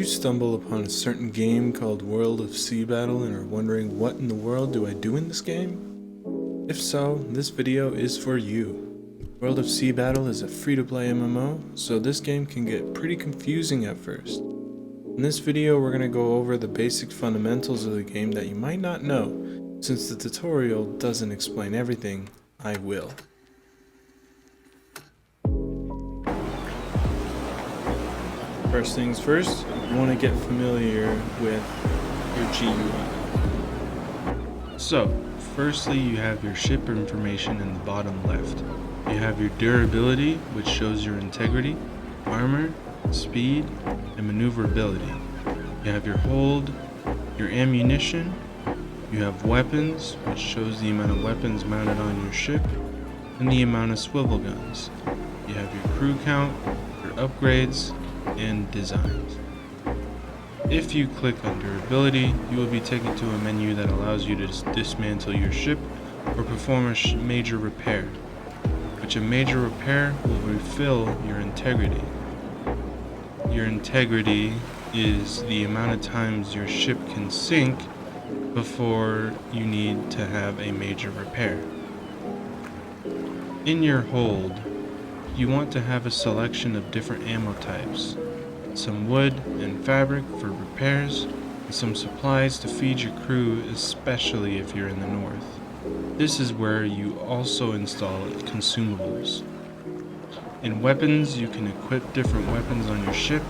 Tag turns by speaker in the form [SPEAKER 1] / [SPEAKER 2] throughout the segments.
[SPEAKER 1] stumble upon a certain game called World of Sea Battle and are wondering what in the world do I do in this game? If so, this video is for you. World of Sea Battle is a free-to-play MMO, so this game can get pretty confusing at first. In this video we're going to go over the basic fundamentals of the game that you might not know. Since the tutorial doesn't explain everything, I will. First things first, you want to get familiar with your GUI. So, firstly you have your ship information in the bottom left. You have your durability, which shows your integrity, armor, speed, and maneuverability. You have your hold, your ammunition, you have weapons, which shows the amount of weapons mounted on your ship, and the amount of swivel guns. You have your crew count, your upgrades, and designs. If you click on durability, you will be taken to a menu that allows you to dismantle your ship or perform a major repair, which a major repair will refill your integrity. Your integrity is the amount of times your ship can sink before you need to have a major repair. In your hold, you want to have a selection of different ammo types, some wood and fabric for repairs, and some supplies to feed your crew, especially if you're in the north. This is where you also install consumables. In weapons, you can equip different weapons on your ship.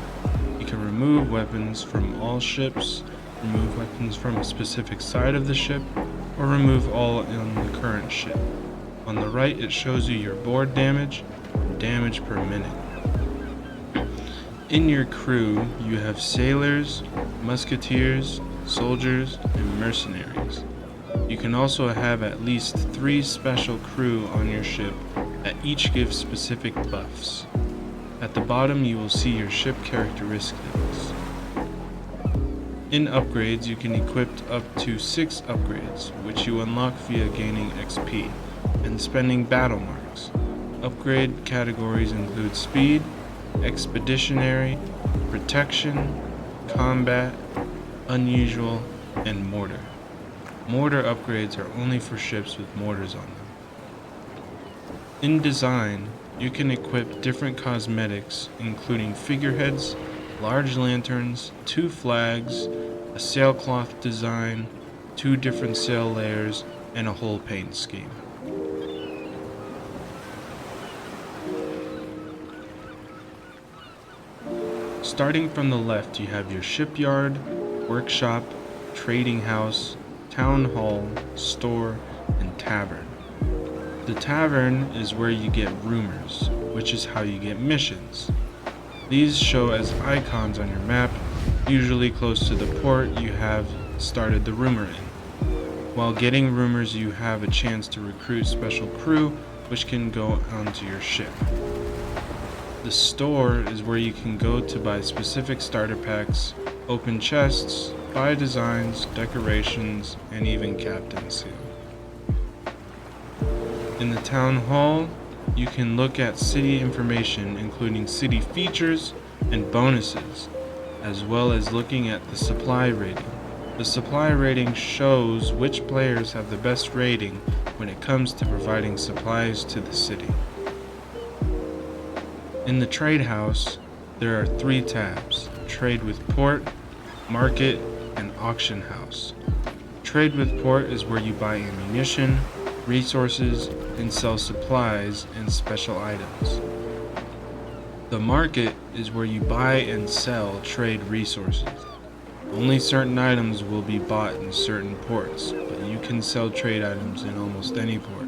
[SPEAKER 1] You can remove weapons from all ships, remove weapons from a specific side of the ship, or remove all on the current ship. On the right, it shows you your board damage, damage per minute. In your crew, you have sailors, musketeers, soldiers, and mercenaries. You can also have at least 3 special crew on your ship that each give specific buffs. At the bottom, you will see your ship characteristics. In upgrades, you can equip up to 6 upgrades, which you unlock via gaining XP and spending battle marks. Upgrade categories include speed, expeditionary, protection, combat, unusual, and mortar. Mortar upgrades are only for ships with mortars on them. In design, you can equip different cosmetics, including figureheads, large lanterns, 2 flags, a sailcloth design, 2 different sail layers, and a hull paint scheme. Starting from the left, you have your shipyard, workshop, trading house, town hall, store, and tavern. The tavern is where you get rumors, which is how you get missions. These show as icons on your map, usually close to the port you have started the rumor in. While getting rumors, you have a chance to recruit special crew, which can go onto your ship. The store is where you can go to buy specific starter packs, open chests, buy designs, decorations, and even captain seal. In the town hall, you can look at city information, including city features and bonuses, as well as looking at the supply rating. The supply rating shows which players have the best rating when it comes to providing supplies to the city. In the trade house, there are 3 tabs: Trade with Port, Market, and Auction House. Trade with Port is where you buy ammunition, resources, and sell supplies and special items. The market is where you buy and sell trade resources. Only certain items will be bought in certain ports, but you can sell trade items in almost any port.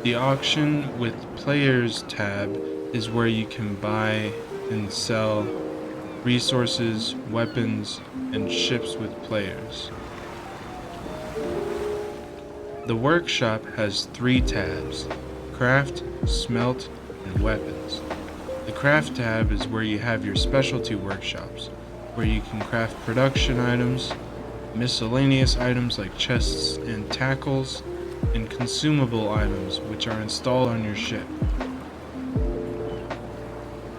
[SPEAKER 1] The Auction with Players tab is where you can buy and sell resources, weapons, and ships with players. The workshop has 3 tabs: craft, smelt, and weapons. The craft tab is where you have your specialty workshops, where you can craft production items, miscellaneous items like chests and tackles, and consumable items which are installed on your ship.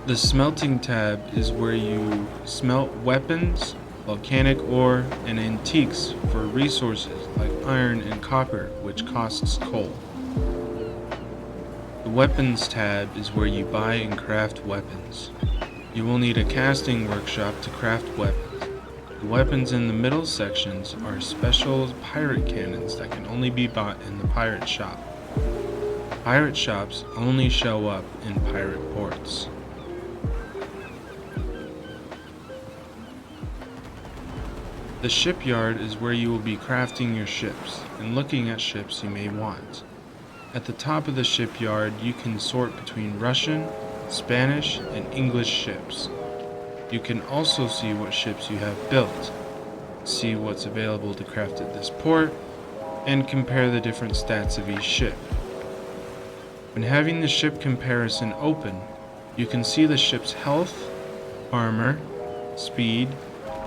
[SPEAKER 1] The smelting tab is where you smelt weapons, volcanic ore, and antiques for resources like iron and copper, which costs coal. The weapons tab is where you buy and craft weapons. You will need a casting workshop to craft weapons. The weapons in the middle sections are special pirate cannons that can only be bought in the pirate shop. Pirate shops only show up in pirate ports. The shipyard is where you will be crafting your ships and looking at ships you may want. At the top of the shipyard, you can sort between Russian, Spanish, and English ships. You can also see what ships you have built, see what's available to craft at this port, and compare the different stats of each ship. When having the ship comparison open, you can see the ship's health, armor, speed,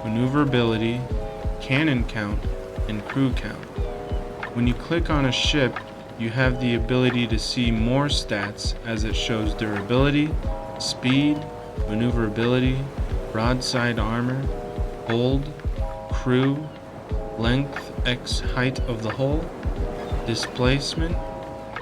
[SPEAKER 1] maneuverability, cannon count, and crew count. When you click on a ship, you have the ability to see more stats as it shows durability, speed, maneuverability, broadside armor, hold, crew, length x height of the hull, displacement,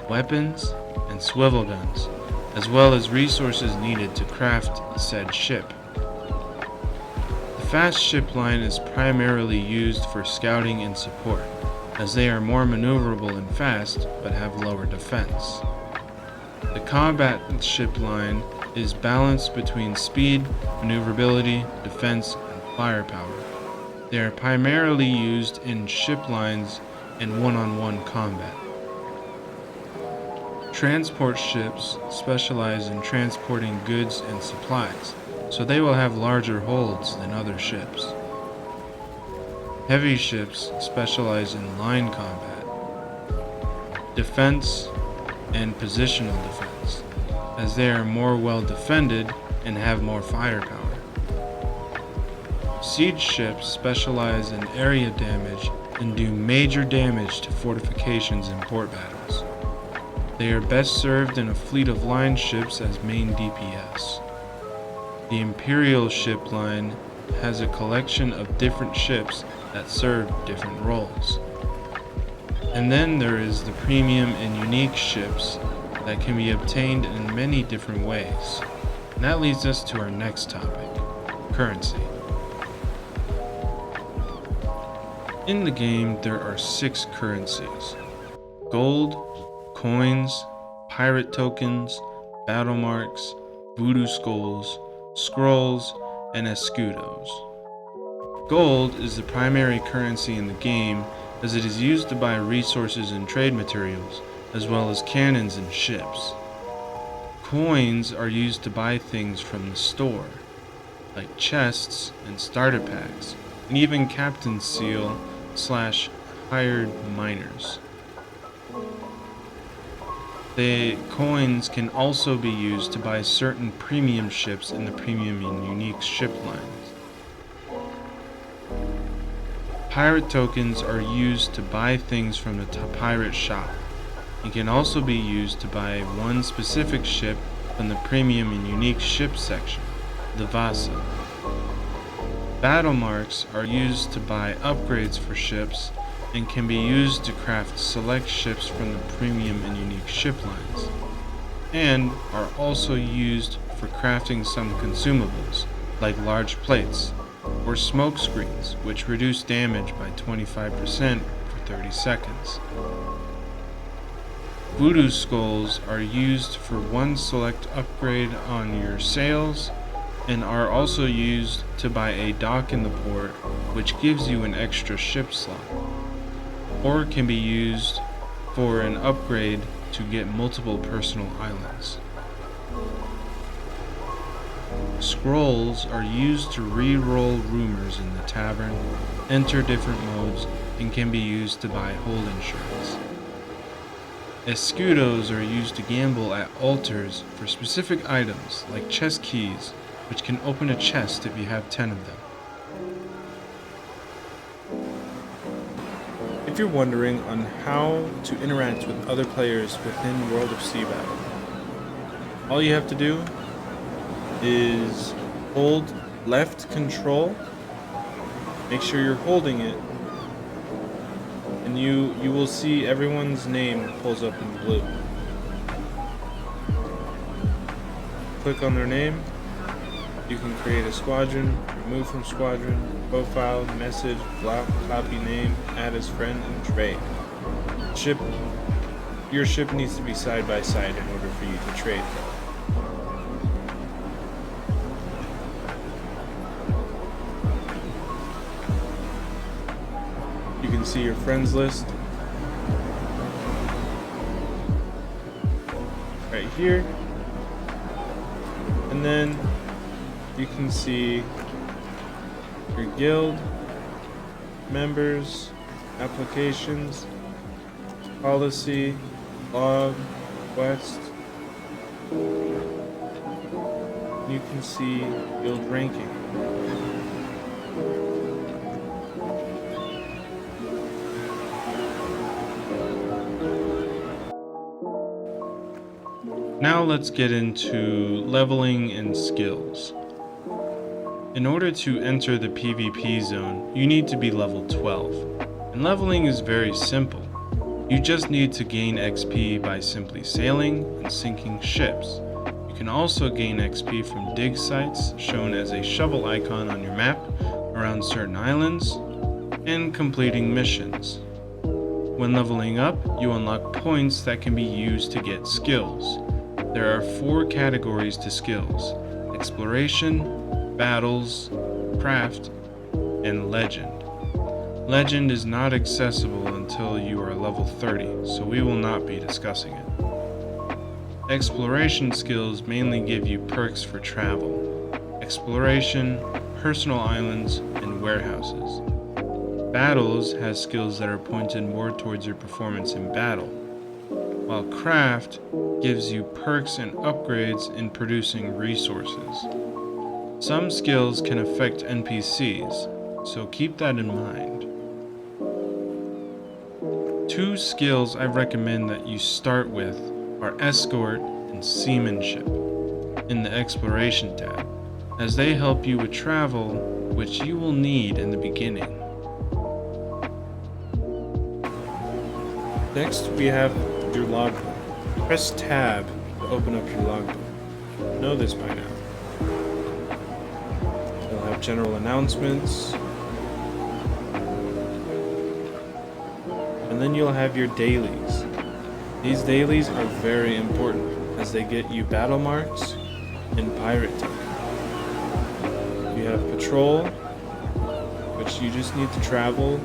[SPEAKER 1] weapons, and swivel guns, as well as resources needed to craft said ship. The fast ship line is primarily used for scouting and support, as they are more maneuverable and fast, but have lower defense. The combat ship line is balanced between speed, maneuverability, defense, and firepower. They are primarily used in ship lines and one-on-one combat. Transport ships specialize in transporting goods and supplies, so they will have larger holds than other ships. Heavy ships specialize in line combat, defense, and positional defense, as they are more well defended and have more firepower. Siege ships specialize in area damage and do major damage to fortifications in port battles. They are best served in a fleet of line ships as main DPS. The Imperial ship line has a collection of different ships that serve different roles. And then there is the premium and unique ships that can be obtained in many different ways. And that leads us to our next topic, currency. In the game, there are 6 currencies: gold, coins, pirate tokens, battle marks, voodoo skulls, scrolls, and escudos. Gold is the primary currency in the game, as it is used to buy resources and trade materials, as well as cannons and ships. Coins are used to buy things from the store, like chests and starter packs, and even captain's seal / hired miners. The coins can also be used to buy certain premium ships in the premium and unique ship lines. Pirate tokens are used to buy things from the pirate shop, and can also be used to buy one specific ship from the premium and unique ship section, the Vasa. Battle marks are used to buy upgrades for ships and can be used to craft select ships from the premium and unique ship lines, and are also used for crafting some consumables, like large plates, or smoke screens, which reduce damage by 25% for 30 seconds. Voodoo skulls are used for one select upgrade on your sails, and are also used to buy a dock in the port, which gives you an extra ship slot, or can be used for an upgrade to get multiple personal islands. Scrolls are used to re-roll rumors in the tavern, enter different modes, and can be used to buy hold insurance. Escudos are used to gamble at altars for specific items, like chest keys, which can open a chest if you have 10 of them.
[SPEAKER 2] If you're wondering on how to interact with other players within World of Sea Battle, all you have to do is hold left control. Make sure you're holding it. And you will see everyone's name pulls up in blue. Click on their name. You can create a squadron, remove from squadron, profile, message, block, copy name, add as friend, and trade. Your ship needs to be side by side in order for you to trade. You can see your friends list right here, and then you can see your guild, members, applications, policy, log, quest. You can see guild ranking.
[SPEAKER 1] Now let's get into leveling and skills. In order to enter the PvP zone, you need to be level 12, and leveling is very simple. You just need to gain XP by simply sailing and sinking ships. You can also gain XP from dig sites, shown as a shovel icon on your map, around certain islands, and completing missions. When leveling up, you unlock points that can be used to get skills. There are 4 categories to skills: exploration, battles, craft, and legend. Legend is not accessible until you are level 30, so we will not be discussing it. Exploration skills mainly give you perks for travel, exploration, personal islands, and warehouses. Battles has skills that are pointed more towards your performance in battle, while craft gives you perks and upgrades in producing resources. Some skills can affect NPCs, so keep that in mind. 2 skills I recommend that you start with are escort and seamanship in the exploration tab, as they help you with travel, which you will need in the beginning.
[SPEAKER 2] Next, we have your logbook. Press tab to open up your logbook. You know this by now. You'll have general announcements. And then you'll have your dailies. These dailies are very important as they get you battle marks and pirate tokens. You have patrol, which you just need to travel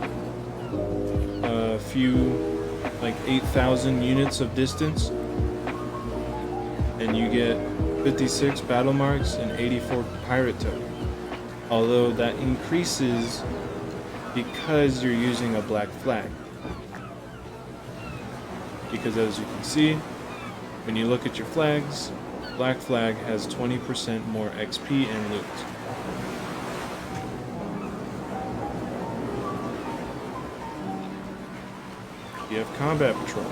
[SPEAKER 2] a few, like 8,000 units of distance, and you get 56 battle marks and 84 pirate tokens. Although that increases because you're using a black flag. Because as you can see, when you look at your flags, black flag has 20% more XP and loot. You have combat patrol,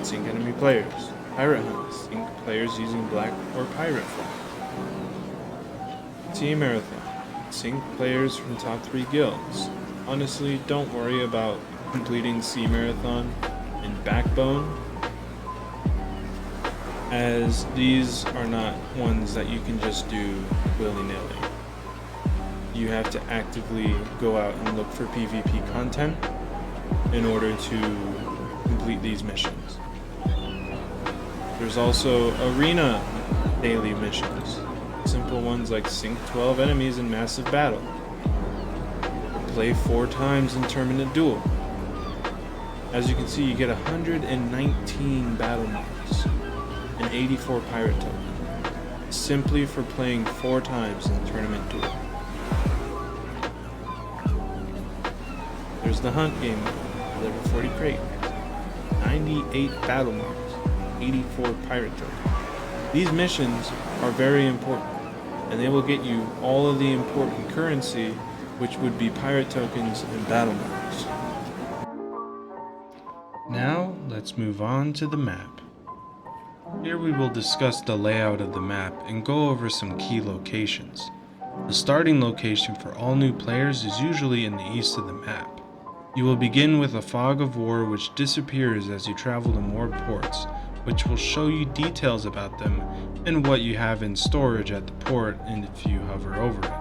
[SPEAKER 2] sink enemy players. Pirate hunt, sink players using black or pirate flag. Sea marathon, sink players from top 3 guilds. Honestly, don't worry about completing sea marathon and backbone, as these are not ones that you can just do willy-nilly. You have to actively go out and look for PvP content in order to complete these missions. There's also arena daily missions, simple ones like sink 12 enemies in massive battle, or play 4 times in tournament duel. As you can see, you get 119 battle marks and 84 pirate tokens simply for playing 4 times in tournament duel. There's the hunt game mode, level 40 crate, 98 battle marks, 84 pirate tokens. These missions are very important, and they will get you all of the important currency, which would be pirate tokens and battle marks.
[SPEAKER 1] Now, let's move on to the map. Here we will discuss the layout of the map and go over some key locations. The starting location for all new players is usually in the east of the map. You will begin with a fog of war which disappears as you travel to more ports, which will show you details about them and what you have in storage at the port and if you hover over it.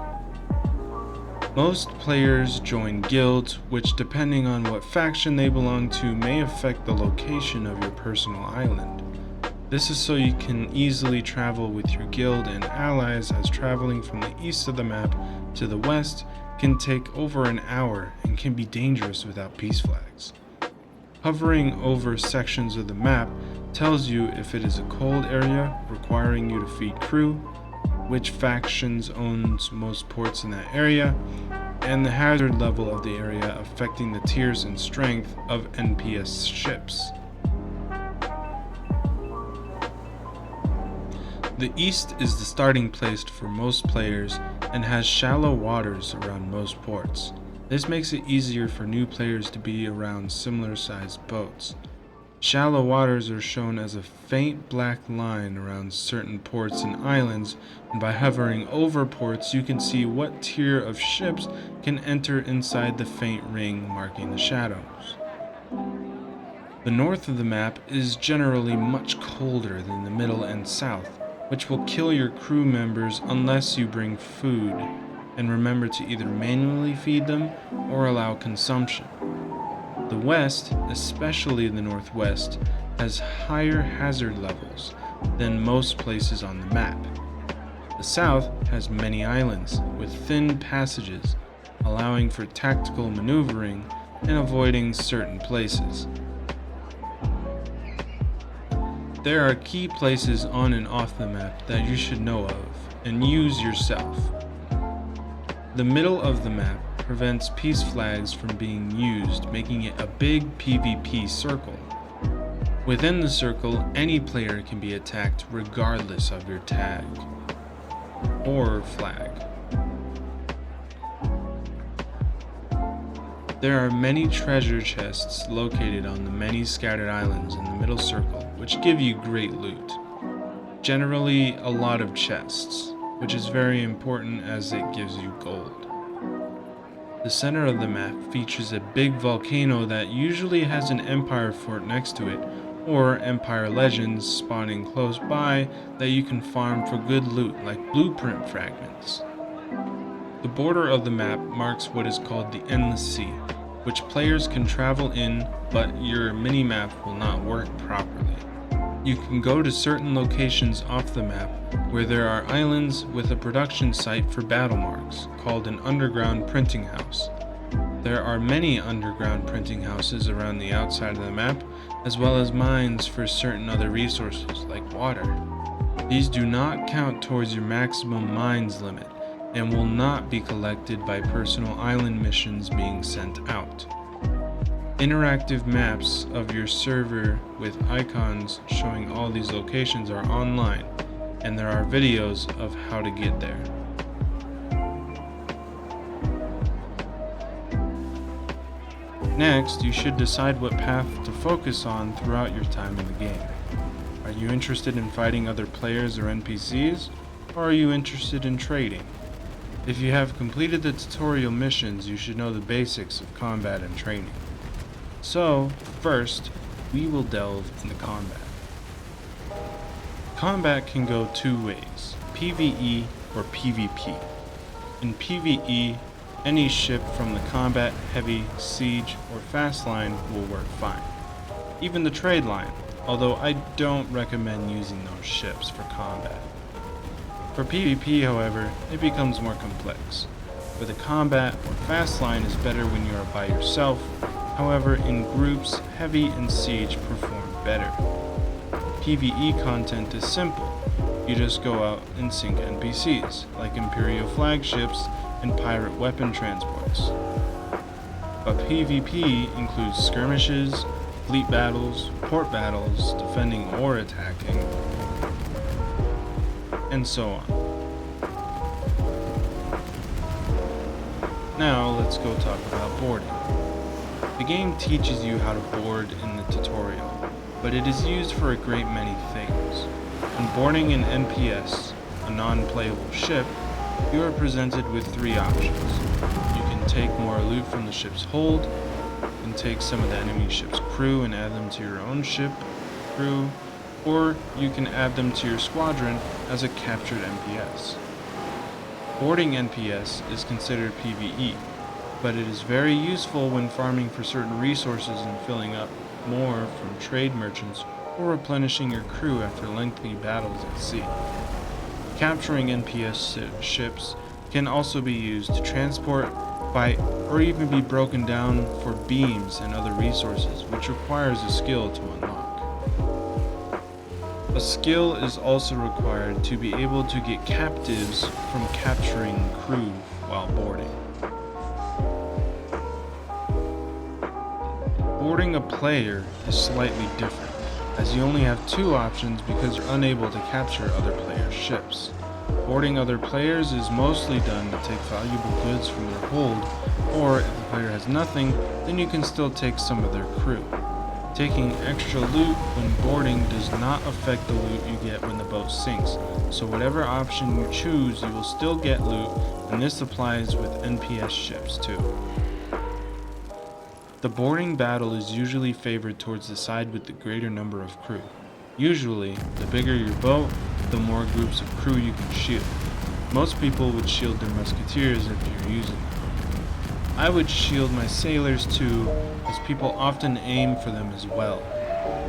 [SPEAKER 1] Most players join guilds, which depending on what faction they belong to may affect the location of your personal island. This is so you can easily travel with your guild and allies, as traveling from the east of the map to the west can take over an hour and can be dangerous without peace flags. Hovering over sections of the map tells you if it is a cold area requiring you to feed crew, which factions owns most ports in that area, and the hazard level of the area affecting the tiers and strength of NPS ships. The east is the starting place for most players and has shallow waters around most ports. This makes it easier for new players to be around similar sized boats. Shallow waters are shown as a faint black line around certain ports and islands, and by hovering over ports you can see what tier of ships can enter inside the faint ring marking the shadows. The north of the map is generally much colder than the middle and south, which will kill your crew members unless you bring food, and remember to either manually feed them or allow consumption. The west, especially the northwest, has higher hazard levels than most places on the map. The south has many islands with thin passages, allowing for tactical maneuvering and avoiding certain places. There are key places on and off the map that you should know of and use yourself. The middle of the map prevents peace flags from being used, making it a big PvP circle. Within the circle, any player can be attacked regardless of your tag or flag. There are many treasure chests located on the many scattered islands in the middle circle, which give you great loot. Generally, a lot of chests, which is very important as it gives you gold. The center of the map features a big volcano that usually has an Empire fort next to it, or Empire legends spawning close by that you can farm for good loot like blueprint fragments. The border of the map marks what is called the Endless Sea, which players can travel in, but your mini-map will not work properly. You can go to certain locations off the map where there are islands with a production site for battle marks, called an underground printing house. There are many underground printing houses around the outside of the map, as well as mines for certain other resources like water. These do not count towards your maximum mines limit, and will not be collected by personal island missions being sent out. Interactive maps of your server with icons showing all these locations are online, and there are videos of how to get there. Next, you should decide what path to focus on throughout your time in the game. Are you interested in fighting other players or NPCs, or are you interested in trading? If you have completed the tutorial missions, you should know the basics of combat and training. So, first, we will delve into combat. Combat can go two ways, PvE or PvP. In PvE, any ship from the combat, heavy, siege, or fast line will work fine. Even the trade line, although I don't recommend using those ships for combat. For PvP, however, it becomes more complex. For the combat or fast line is better when you are by yourself, however in groups, heavy and siege perform better. PvE content is simple. You just go out and sink NPCs, like Imperial flagships and pirate weapon transports. But PvP includes skirmishes, fleet battles, port battles, defending or attacking, and so on. Now let's go talk about boarding. The game teaches you how to board in the tutorial. but it is used for a great many things. When boarding an NPS, a non-playable ship, you are presented with three options. You can take more loot from the ship's hold, you can take some of the enemy ship's crew and add them to your own ship crew, or you can add them to your squadron as a captured NPS. Boarding NPS is considered PvE, but it is very useful when farming for certain resources and filling up more from trade merchants or replenishing your crew after lengthy battles at sea. Capturing NPS ships can also be used to transport, fight, or even be broken down for beams and other resources, which requires a skill to unlock. A skill is also required to be able to get captives from capturing crew while boarding. Boarding a player is slightly different, as you only have two options because you're unable to capture other players' ships. Boarding other players is mostly done to take valuable goods from their hold, or if the player has nothing, then you can still take some of their crew. Taking extra loot when boarding does not affect the loot you get when the boat sinks, so whatever option you choose, you will still get loot, and this applies with NPS ships too. The boarding battle is usually favored towards the side with the greater number of crew. Usually, the bigger your boat, the more groups of crew you can shield. Most people would shield their musketeers if you're using them. I would shield my sailors too, as people often aim for them as well.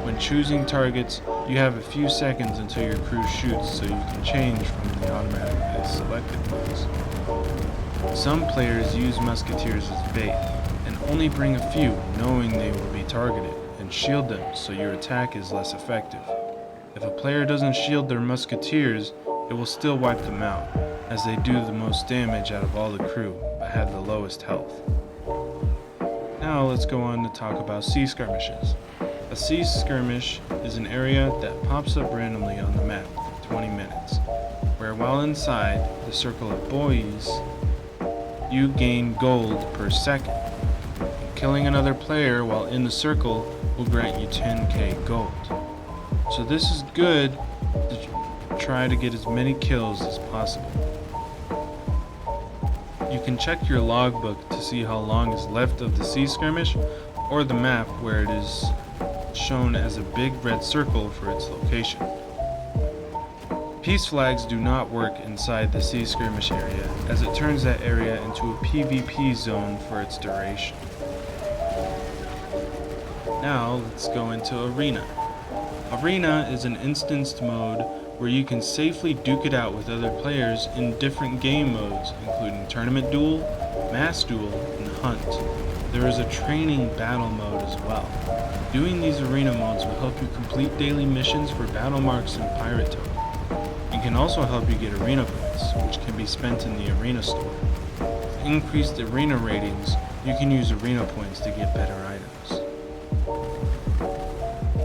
[SPEAKER 1] When choosing targets, you have a few seconds until your crew shoots, so you can change from the automatically selected ones. Some players use musketeers as bait, and only bring a few, knowing they will be targeted, and shield them so your attack is less effective. If a player doesn't shield their musketeers, it will still wipe them out, as they do the most damage out of all the crew, but have the lowest health. Now let's go on to talk about sea skirmishes. A sea skirmish is an area that pops up randomly on the map for 20 minutes, where while inside the circle of buoys, you gain gold per second. Killing another player while in the circle will grant you 10k gold. So this is good to try to get as many kills as possible. You can check your logbook to see how long is left of the sea skirmish, or the map where it is shown as a big red circle for its location. Peace flags do not work inside the sea skirmish area, as it turns that area into a PvP zone for its duration. Now let's go into Arena. Arena is an instanced mode where you can safely duke it out with other players in different game modes, including Tournament Duel, Mass Duel, and Hunt. There is a training battle mode as well. Doing these arena modes will help you complete daily missions for battle marks and pirate token. It can also help you get arena points, which can be spent in the arena store. With increased arena ratings, you can use arena points to get better items.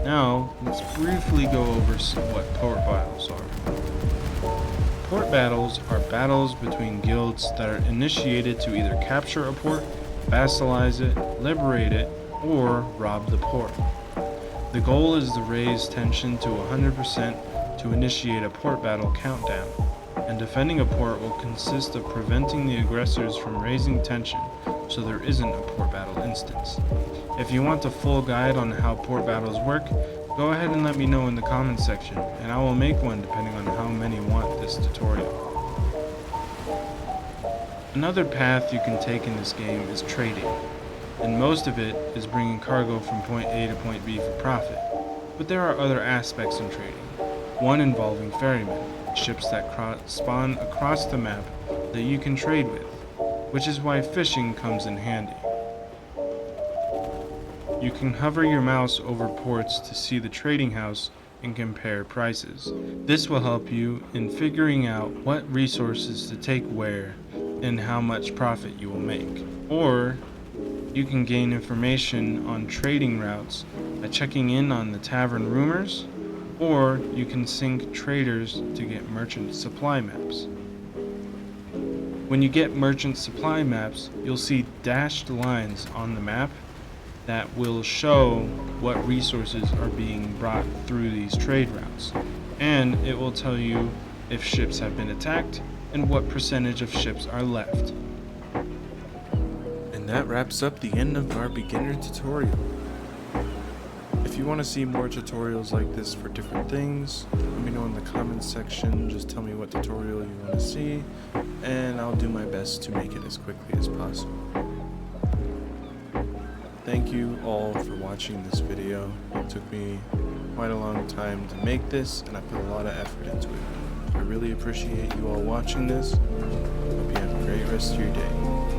[SPEAKER 1] Now, let's briefly go over what port battles are. Port battles are battles between guilds that are initiated to either capture a port, vassalize it, liberate it, or rob the port. The goal is to raise tension to 100% to initiate a port battle countdown, and defending a port will consist of preventing the aggressors from raising tension so there isn't a port battle instance. If you want a full guide on how port battles work, go ahead and let me know in the comments section, and I will make one depending on how many want this tutorial. Another path you can take in this game is trading, and most of it is bringing cargo from point A to point B for profit. But there are other aspects in trading, one involving ferrymen, ships that spawn across the map that you can trade with, which is why fishing comes in handy. You can hover your mouse over ports to see the trading house and compare prices. This will help you in figuring out what resources to take where and how much profit you will make. Or you can gain information on trading routes by checking in on the tavern rumors, or you can sync traders to get merchant supply maps. When you get merchant supply maps, you'll see dashed lines on the map, that will show what resources are being brought through these trade routes. And it will tell you if ships have been attacked and what percentage of ships are left.
[SPEAKER 2] And that wraps up the end of our beginner tutorial. If you want to see more tutorials like this for different things, let me know in the comments section. Just tell me what tutorial you want to see, and I'll do my best to make it as quickly as possible. Thank you all for watching this video. It took me quite a long time to make this, and I put a lot of effort into it. I really appreciate you all watching this. Hope you have a great rest of your day.